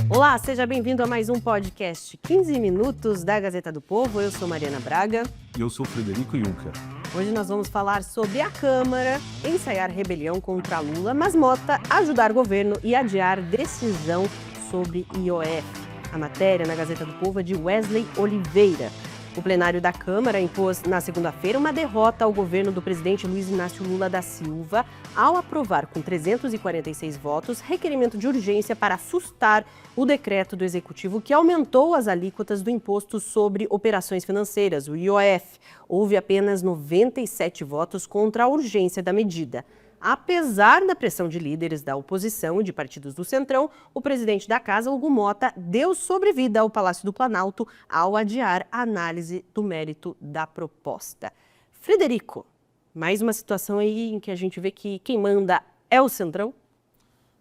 Olá, seja bem-vindo a mais um podcast 15 minutos da Gazeta do Povo. Eu sou Mariana Braga. E eu sou Frederico Juncker. Hoje nós vamos falar sobre a Câmara ensaiar rebelião contra Lula, mas Mota ajudar governo e adiar decisão sobre IOF. A matéria na Gazeta do Povo é de Wesley Oliveira. O plenário da Câmara impôs na segunda-feira uma derrota ao governo do presidente Luiz Inácio Lula da Silva ao aprovar com 346 votos requerimento de urgência para sustar o decreto do Executivo que aumentou as alíquotas do Imposto sobre Operações Financeiras, o IOF. Houve apenas 97 votos contra a urgência da medida. Apesar da pressão de líderes da oposição e de partidos do Centrão, o presidente da Casa, Hugo Mota, deu sobrevida ao Palácio do Planalto ao adiar a análise do mérito da proposta. Frederico, mais uma situação aí em que a gente vê que quem manda é o Centrão?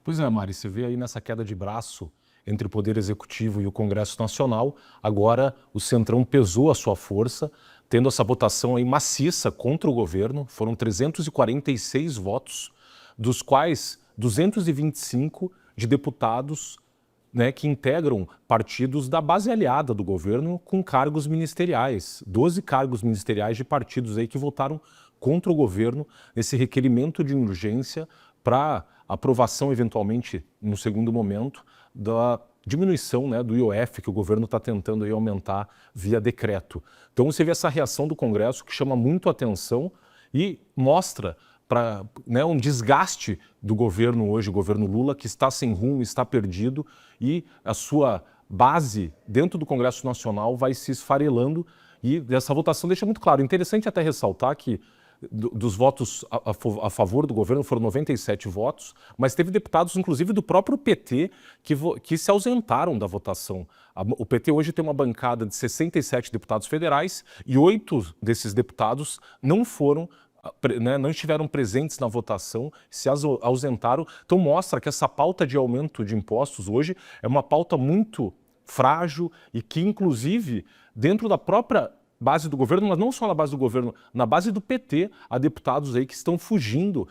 Pois é, Mari, você vê aí nessa queda de braço entre o Poder Executivo e o Congresso Nacional, agora o Centrão pesou a sua força, tendo essa votação aí maciça contra o governo. Foram 346 votos, dos quais 225 de deputados, que integram partidos da base aliada do governo com cargos ministeriais. 12 cargos ministeriais de partidos aí que votaram contra o governo nesse requerimento de urgência para aprovação, eventualmente, no segundo momento, da diminuição do IOF que o governo está tentando aí aumentar via decreto. Então você vê essa reação do Congresso que chama muito a atenção e mostra um desgaste do governo hoje, o governo Lula, que está sem rumo, está perdido e a sua base dentro do Congresso Nacional vai se esfarelando e essa votação deixa muito claro. Interessante até ressaltar que dos votos a favor do governo foram 97 votos, mas teve deputados, inclusive do próprio PT, que se ausentaram da votação. O PT hoje tem uma bancada de 67 deputados federais e 8 desses deputados não estiveram presentes na votação, se ausentaram. Então mostra que essa pauta de aumento de impostos hoje é uma pauta muito frágil e que, inclusive, dentro da própria base do governo, mas não só na base do governo, na base do PT, há deputados aí que estão fugindo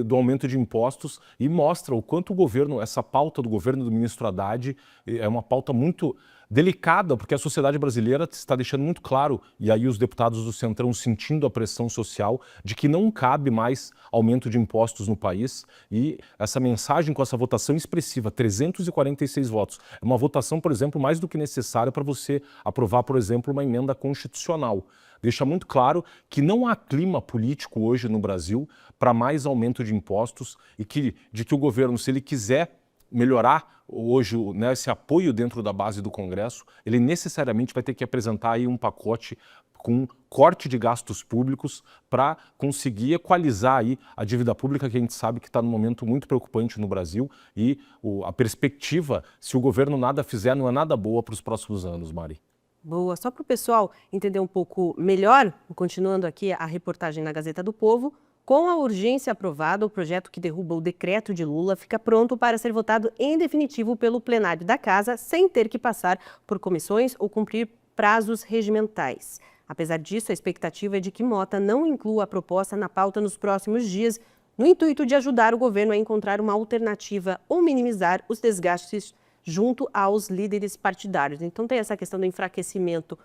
do aumento de impostos e mostra o quanto o governo, essa pauta do governo do ministro Haddad é uma pauta muito delicada, porque a sociedade brasileira está deixando muito claro, e aí os deputados do Centrão sentindo a pressão social, de que não cabe mais aumento de impostos no país, e essa mensagem com essa votação expressiva, 346 votos, é uma votação, por exemplo, mais do que necessária para você aprovar, por exemplo, uma emenda constitucional. Deixa muito claro que não há clima político hoje no Brasil para mais aumento de impostos e de que o governo, se ele quiser melhorar hoje esse apoio dentro da base do Congresso, ele necessariamente vai ter que apresentar aí um pacote com corte de gastos públicos para conseguir equalizar aí a dívida pública, que a gente sabe que está num momento muito preocupante no Brasil e a perspectiva, se o governo nada fizer, não é nada boa para os próximos anos, Mari. Boa. Só para o pessoal entender um pouco melhor, continuando aqui a reportagem na Gazeta do Povo, com a urgência aprovada, o projeto que derruba o decreto de Lula fica pronto para ser votado em definitivo pelo plenário da Casa, sem ter que passar por comissões ou cumprir prazos regimentais. Apesar disso, a expectativa é de que Mota não inclua a proposta na pauta nos próximos dias, no intuito de ajudar o governo a encontrar uma alternativa ou minimizar os desgastes junto aos líderes partidários. Então tem essa questão do enfraquecimento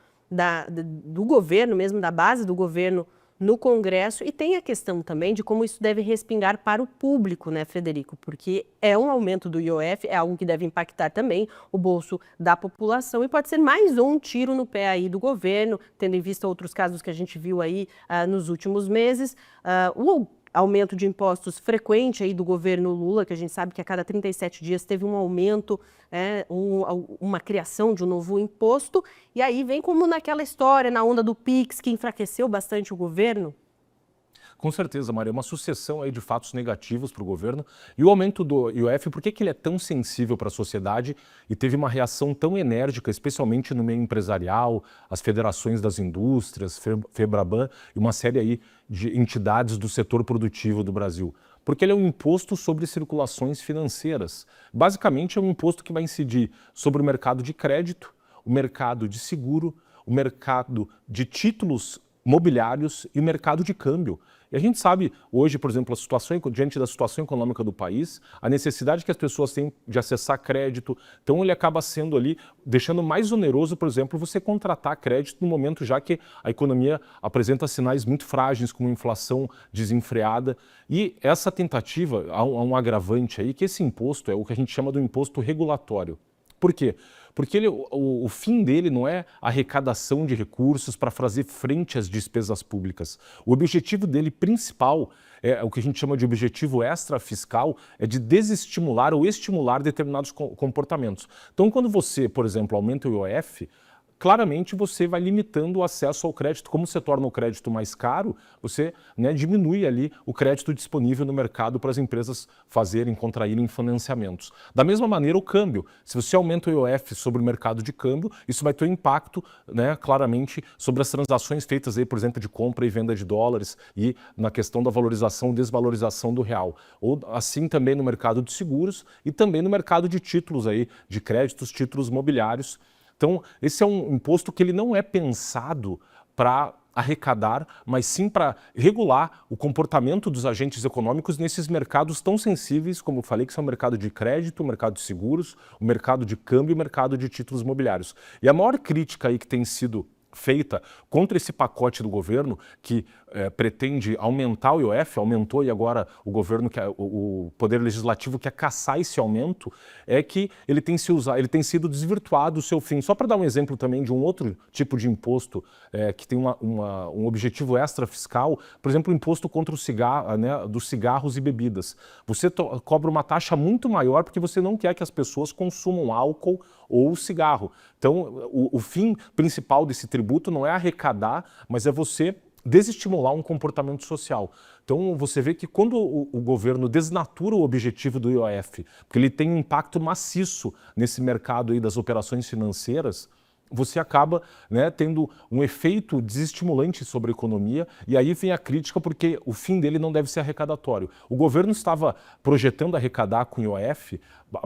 do governo, mesmo da base do governo, no Congresso, e tem a questão também de como isso deve respingar para o público, Frederico? Porque é um aumento do IOF, é algo que deve impactar também o bolso da população e pode ser mais um tiro no pé aí do governo, tendo em vista outros casos que a gente viu aí nos últimos meses. O aumento de impostos frequente aí do governo Lula, que a gente sabe que a cada 37 dias teve um aumento, uma criação de um novo imposto, e aí vem como naquela história, na onda do Pix, que enfraqueceu bastante o governo. Com certeza, Maria, uma sucessão aí de fatos negativos para o governo. E o aumento do IOF, por que ele é tão sensível para a sociedade e teve uma reação tão enérgica, especialmente no meio empresarial, as federações das indústrias, Febraban e uma série aí de entidades do setor produtivo do Brasil? Porque ele é um imposto sobre circulações financeiras. Basicamente, é um imposto que vai incidir sobre o mercado de crédito, o mercado de seguro, o mercado de títulos mobiliários e o mercado de câmbio. E a gente sabe hoje, por exemplo, diante da situação econômica do país, a necessidade que as pessoas têm de acessar crédito. Então ele acaba sendo ali, deixando mais oneroso, por exemplo, você contratar crédito no momento já que a economia apresenta sinais muito frágeis, como inflação desenfreada. E essa tentativa, há um agravante aí, que esse imposto é o que a gente chama do imposto regulatório. Por quê? Porque o fim dele não é arrecadação de recursos para fazer frente às despesas públicas. O objetivo dele principal, é o que a gente chama de objetivo extrafiscal, é de desestimular ou estimular determinados comportamentos. Então, quando você, por exemplo, aumenta o IOF, claramente você vai limitando o acesso ao crédito. Como você torna o crédito mais caro, você, né, diminui ali o crédito disponível no mercado para as empresas contraírem financiamentos. Da mesma maneira, o câmbio. Se você aumenta o IOF sobre o mercado de câmbio, isso vai ter um impacto, né, claramente sobre as transações feitas aí, por exemplo, de compra e venda de dólares e na questão da valorização e desvalorização do real. Ou assim também no mercado de seguros e também no mercado de títulos aí, de créditos, títulos mobiliários. Então, esse é um imposto que ele não é pensado para arrecadar, mas sim para regular o comportamento dos agentes econômicos nesses mercados tão sensíveis, como eu falei, que são o mercado de crédito, o mercado de seguros, o mercado de câmbio e o mercado de títulos imobiliários. E a maior crítica aí que tem sido feita contra esse pacote do governo que pretende aumentar o IOF, aumentou e agora o governo, o Poder Legislativo quer caçar esse aumento, é que ele tem sido desvirtuado o seu fim. Só para dar um exemplo também de um outro tipo de imposto que tem um objetivo extrafiscal, por exemplo, o imposto contra o cigarro, né, dos cigarros e bebidas. Você cobra uma taxa muito maior porque você não quer que as pessoas consumam álcool ou cigarro. Então, o fim principal desse tributo não é arrecadar, mas é você desestimular um comportamento social. Então, você vê que quando o governo desnatura o objetivo do IOF, porque ele tem um impacto maciço nesse mercado aí das operações financeiras, você acaba, né, tendo um efeito desestimulante sobre a economia, e aí vem a crítica porque o fim dele não deve ser arrecadatório. O governo estava projetando arrecadar com o IOF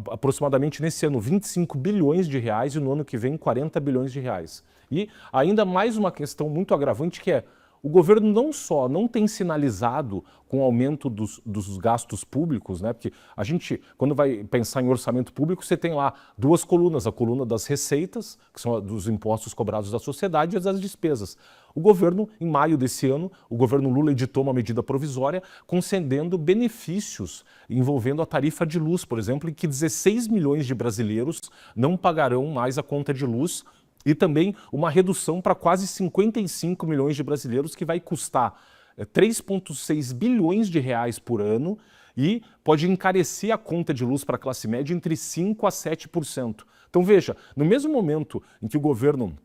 aproximadamente nesse ano 25 bilhões de reais e no ano que vem 40 bilhões de reais. E ainda mais uma questão muito agravante que é o governo não só não tem sinalizado com o aumento dos gastos públicos, né? Porque a gente, quando vai pensar em orçamento público, você tem lá duas colunas, a coluna das receitas, que são dos impostos cobrados da sociedade, e as das despesas. O governo, em maio desse ano, o governo Lula editou uma medida provisória concedendo benefícios envolvendo a tarifa de luz, por exemplo, em que 16 milhões de brasileiros não pagarão mais a conta de luz, e também uma redução para quase 55 milhões de brasileiros, que vai custar 3,6 bilhões de reais por ano e pode encarecer a conta de luz para a classe média entre 5% a 7%. Então veja, no mesmo momento em que o governo,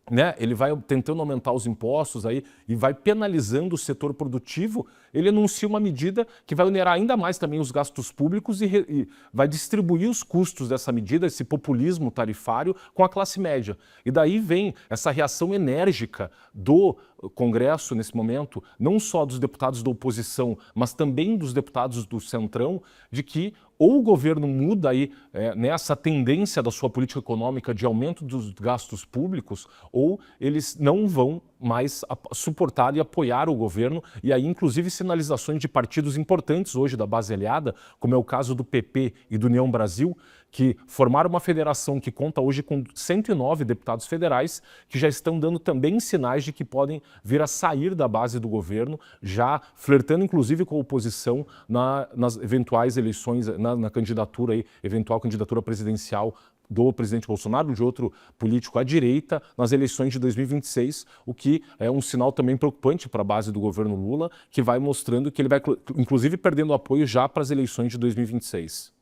né, ele vai tentando aumentar os impostos aí e vai penalizando o setor produtivo, ele anuncia uma medida que vai onerar ainda mais também os gastos públicos e vai distribuir os custos dessa medida, esse populismo tarifário, com a classe média. E daí vem essa reação enérgica do Congresso nesse momento, não só dos deputados da oposição, mas também dos deputados do Centrão, de que ou o governo muda aí nessa tendência da sua política econômica de aumento dos gastos públicos, ou eles não vão mais suportar e apoiar o governo, e aí inclusive sinalizações de partidos importantes hoje da base aliada, como é o caso do PP e do União Brasil, que formaram uma federação que conta hoje com 109 deputados federais, que já estão dando também sinais de que podem vir a sair da base do governo, já flertando inclusive com a oposição nas eventuais eleições, na candidatura aí, eventual candidatura presidencial do presidente Bolsonaro, de outro político à direita, nas eleições de 2026, o que é um sinal também preocupante para a base do governo Lula, que vai mostrando que ele vai, inclusive, perdendo apoio já para as eleições de 2026.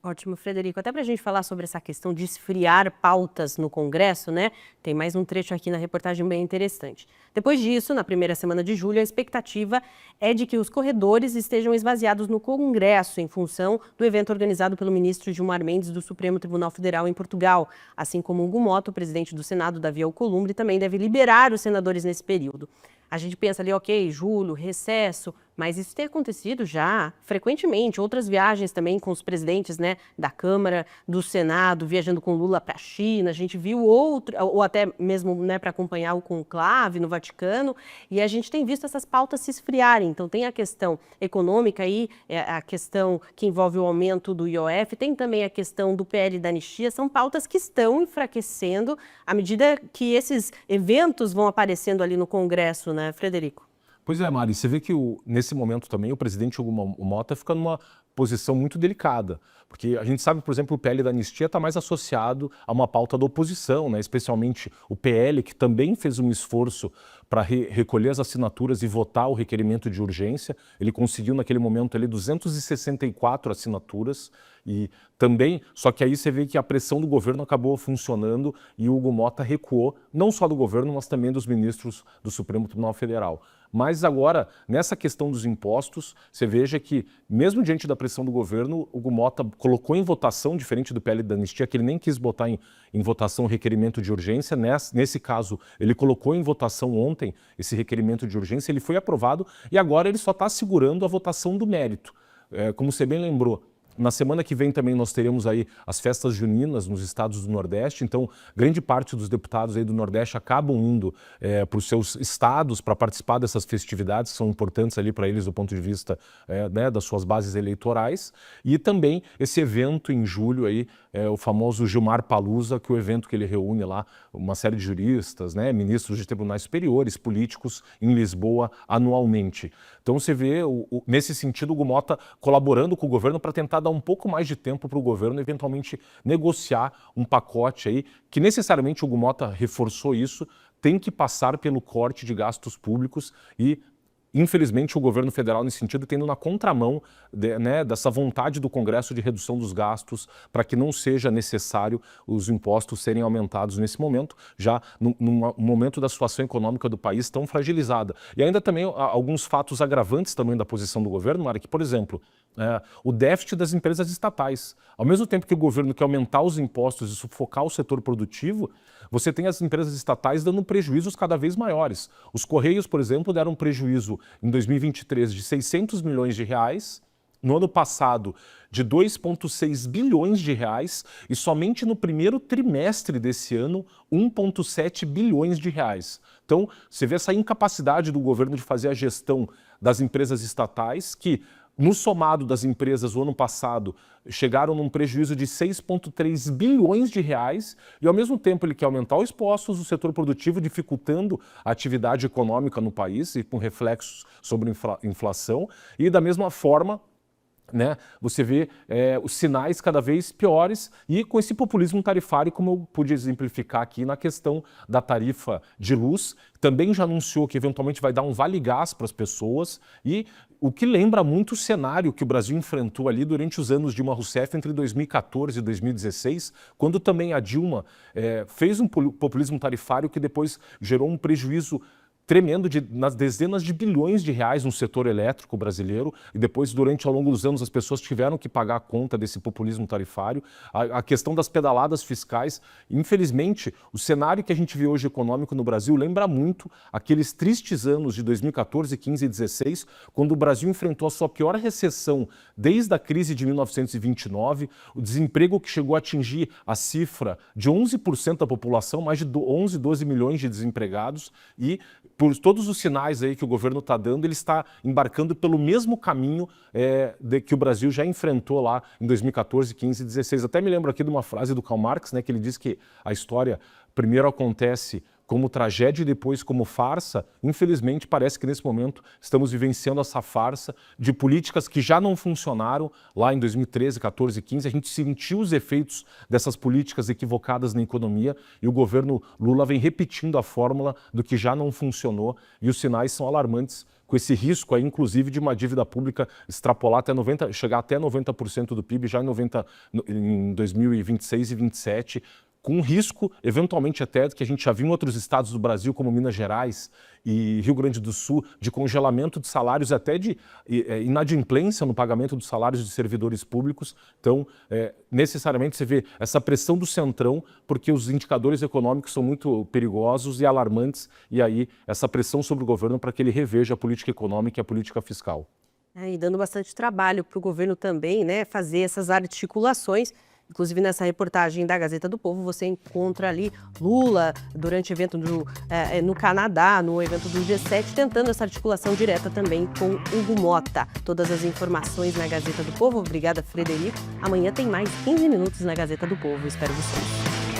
Ótimo, Frederico. Até para a gente falar sobre essa questão de esfriar pautas no Congresso, né? Tem mais um trecho aqui na reportagem bem interessante. Depois disso, na primeira semana de julho, a expectativa é de que os corredores estejam esvaziados no Congresso em função do evento organizado pelo ministro Gilmar Mendes do Supremo Tribunal Federal em Portugal. Assim como Hugo Mota, o presidente do Senado, Davi Alcolumbre, também deve liberar os senadores nesse período. A gente pensa ali, ok, julho, recesso, Mas isso tem acontecido já frequentemente, outras viagens também com os presidentes, né, da Câmara, do Senado, viajando com Lula para a China, a gente viu outro, ou até mesmo, né, para acompanhar o conclave no Vaticano, e a gente tem visto essas pautas se esfriarem. Então tem a questão econômica aí, a questão que envolve o aumento do IOF, tem também a questão do PL da anistia, são pautas que estão enfraquecendo à medida que esses eventos vão aparecendo ali no Congresso, né, Frederico? Pois é, Mari, você vê que nesse momento também o presidente Hugo Mota fica numa posição muito delicada, porque a gente sabe, por exemplo, o PL da anistia está mais associado a uma pauta da oposição, né? Especialmente o PL, que também fez um esforço para recolher as assinaturas e votar o requerimento de urgência. Ele conseguiu naquele momento ali 264 assinaturas e também, só que aí você vê que a pressão do governo acabou funcionando e o Hugo Mota recuou, não só do governo, mas também dos ministros do Supremo Tribunal Federal. Mas agora, nessa questão dos impostos, você veja que, mesmo diante da pressão do governo, o Hugo Mota colocou em votação, diferente do PL da anistia, que ele nem quis botar em votação o requerimento de urgência. Nesse caso, ele colocou em votação ontem esse requerimento de urgência, ele foi aprovado e agora ele só está segurando a votação do mérito. Como você bem lembrou, na semana que vem também nós teremos aí as festas juninas nos estados do Nordeste, então grande parte dos deputados aí do Nordeste acabam indo para os seus estados para participar dessas festividades que são importantes ali para eles do ponto de vista né, das suas bases eleitorais. E também esse evento em julho aí, o famoso Gilmar Palusa, que é o evento que ele reúne lá uma série de juristas, né, ministros de tribunais superiores, políticos em Lisboa anualmente. Então você vê, nesse sentido, o Hugo Mota colaborando com o governo para tentar dar um pouco mais de tempo para o governo eventualmente negociar um pacote aí, que necessariamente o Hugo Mota reforçou isso, tem que passar pelo corte de gastos públicos e, infelizmente, o governo federal, nesse sentido, tendo na contramão né, dessa vontade do Congresso de redução dos gastos para que não seja necessário os impostos serem aumentados nesse momento, já num momento da situação econômica do país tão fragilizada. E ainda também alguns fatos agravantes também da posição do governo, Mara, que, por exemplo, o déficit das empresas estatais. Ao mesmo tempo que o governo quer aumentar os impostos e sufocar o setor produtivo, você tem as empresas estatais dando prejuízos cada vez maiores. Os Correios, por exemplo, deram um prejuízo em 2023 de 600 milhões de reais, no ano passado de 2,6 bilhões de reais e somente no primeiro trimestre desse ano 1,7 bilhões de reais. Então, você vê essa incapacidade do governo de fazer a gestão das empresas estatais que, no somado das empresas, o ano passado, chegaram num prejuízo de 6,3 bilhões de reais e, ao mesmo tempo, ele quer aumentar os impostos do setor produtivo, dificultando a atividade econômica no país e com reflexos sobre inflação. E, da mesma forma, né, você vê os sinais cada vez piores e com esse populismo tarifário, como eu pude exemplificar aqui na questão da tarifa de luz, também já anunciou que eventualmente vai dar um vale-gás para as pessoas e o que lembra muito o cenário que o Brasil enfrentou ali durante os anos Dilma Rousseff entre 2014 e 2016, quando também a Dilma fez um populismo tarifário que depois gerou um prejuízo tremendo nas dezenas de bilhões de reais no setor elétrico brasileiro e depois, ao longo dos anos, as pessoas tiveram que pagar a conta desse populismo tarifário. A questão das pedaladas fiscais, infelizmente, o cenário que a gente vê hoje econômico no Brasil lembra muito aqueles tristes anos de 2014, 15 e 16, quando o Brasil enfrentou a sua pior recessão desde a crise de 1929, o desemprego que chegou a atingir a cifra de 11% da população, mais de 11, 12 milhões de desempregados e por todos os sinais aí que o governo está dando, ele está embarcando pelo mesmo caminho que o Brasil já enfrentou lá em 2014, 15 e 16. Até me lembro aqui de uma frase do Karl Marx, né, que ele diz que a história primeiro acontece como tragédia e depois como farsa. Infelizmente, parece que nesse momento estamos vivenciando essa farsa de políticas que já não funcionaram lá em 2013, 14 e 15. A gente sentiu os efeitos dessas políticas equivocadas na economia e o governo Lula vem repetindo a fórmula do que já não funcionou e os sinais são alarmantes com esse risco aí, inclusive, de uma dívida pública extrapolar até 90%, chegar até 90% do PIB já em 2026 e 2027, com um risco, eventualmente até, que a gente já viu em outros estados do Brasil, como Minas Gerais e Rio Grande do Sul, de congelamento de salários, até de inadimplência no pagamento dos salários de servidores públicos. Então, necessariamente você vê essa pressão do Centrão, porque os indicadores econômicos são muito perigosos e alarmantes, e aí essa pressão sobre o governo para que ele reveja a política econômica e a política fiscal. E dando bastante trabalho para o governo também, né, fazer essas articulações. Inclusive, nessa reportagem da Gazeta do Povo, você encontra ali Lula durante o evento no Canadá, no evento do G7, tentando essa articulação direta também com Hugo Mota. Todas as informações na Gazeta do Povo. Obrigada, Frederico. Amanhã tem mais 15 minutos na Gazeta do Povo. Espero vocês.